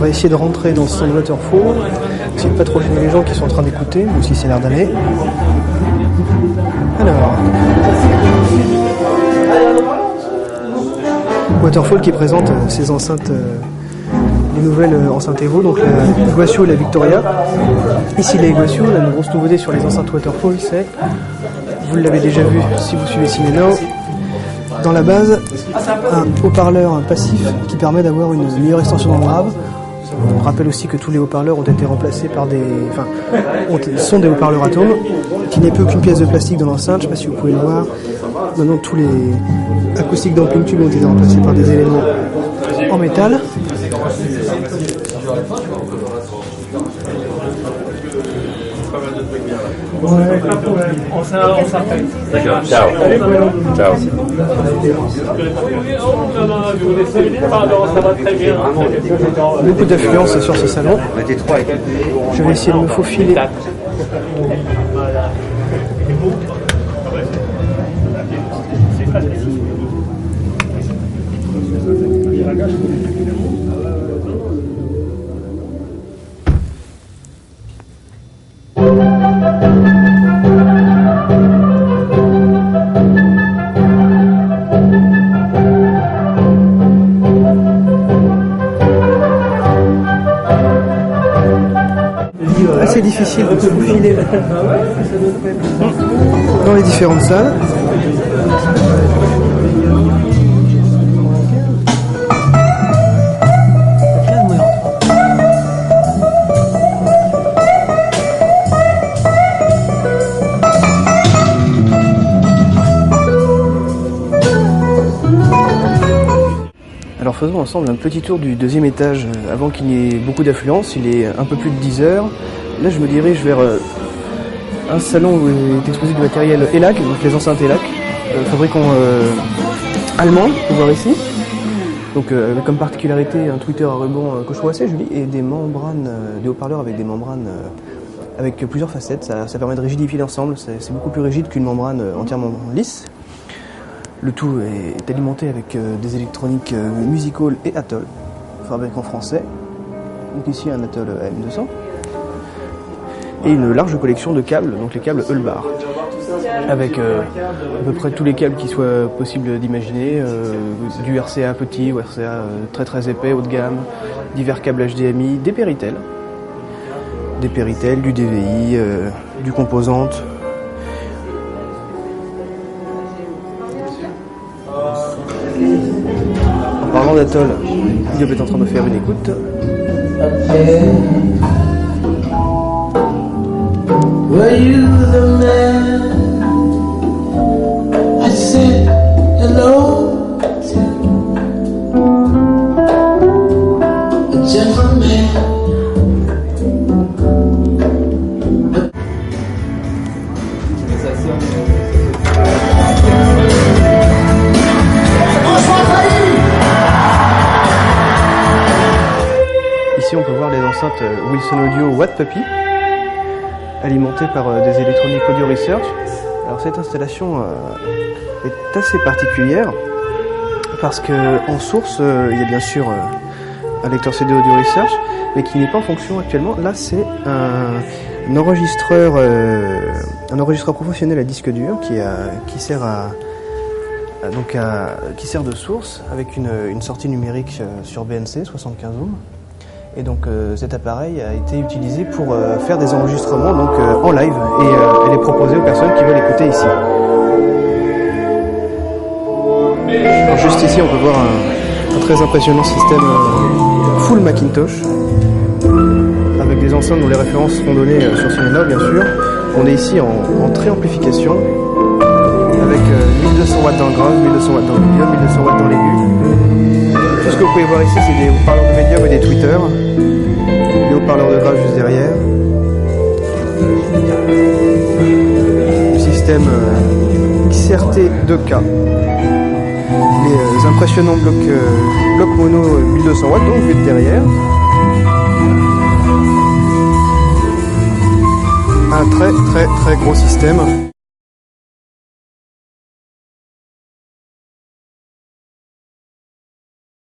va essayer de rentrer dans ce son de Waterfall, essayer de pas trop gêner les gens qui sont en train d'écouter, ou si c'est l'air d'aller. Alors, Waterfall qui présente ses enceintes, les nouvelles enceintes Evo, donc la Iguacio et la Victoria. Ici la Iguacio, la grosse nouveauté sur les enceintes Waterfall, c'est, vous l'avez déjà vu si vous suivez Cinéno, dans la base, un haut-parleur passif qui permet d'avoir une meilleure extension dans le grave. On rappelle aussi que tous les haut-parleurs ont été remplacés par sont des haut-parleurs atomes, qui n'est plus qu'une pièce de plastique dans l'enceinte. Je ne sais pas si vous pouvez le voir. Maintenant, tous les acoustiques d'ampling tube ont été remplacés par des éléments en métal. On s'appelle. D'accord, ciao. Ciao. Beaucoup d'affluence sur ce salon. Je vais essayer de me faufiler. Assez difficile de se faufiler dans les différentes salles. Alors faisons ensemble un petit tour du deuxième étage avant qu'il n'y ait beaucoup d'affluence. Il est un peu plus de 10 heures. Là je me dirige vers un salon où est exposé du matériel ELAC, donc les enceintes ELAC, fabricant allemand, on peut voir ici. Donc avec comme particularité un tweeter à ruban que je trouve assez joli et des membranes, des haut-parleurs avec des membranes avec plusieurs facettes. Ça permet de rigidifier l'ensemble, c'est beaucoup plus rigide qu'une membrane entièrement lisse. Le tout est alimenté avec des électroniques Musical et Atoll, fabriqués en français. Donc ici un Atoll AM200. Et une large collection de câbles, donc les câbles Hulbar. Avec à peu près tous les câbles qui soient possibles d'imaginer, du RCA petit ou RCA très très épais, haut de gamme, divers câbles HDMI, des Péritel, du DVI, du composante. En parlant d'Atoll, Guillaume est en train de faire une écoute. Were you the man I said hello to? A gentleman. Ici on peut voir les enceintes Wilson Audio Watt Puppy, alimentées par des électroniques Audio Research. Alors cette installation est assez particulière parce qu'en source il y a bien sûr un lecteur CD Audio Research, mais qui n'est pas en fonction actuellement. Là c'est un enregistreur professionnel à disque dur qui sert de source avec une sortie numérique sur BNC 75 ohms. Et donc cet appareil a été utilisé pour faire des enregistrements en live et elle est proposée aux personnes qui veulent écouter ici. Alors, juste ici on peut voir un très impressionnant système full Macintosh avec des enceintes dont les références seront données sur Cinéno bien sûr. On est ici en très-amplification avec 1200 watts dans le grave, 1200 watts dans le médium, 1200 watts dans l'aigu. Tout ce que vous pouvez voir ici c'est des haut-parleurs de médium et des tweeters. Les haut-parleurs de grave juste derrière. Le système XRT 2K. Les impressionnants blocs mono 1200 watts, donc vu de derrière. Un très très très gros système.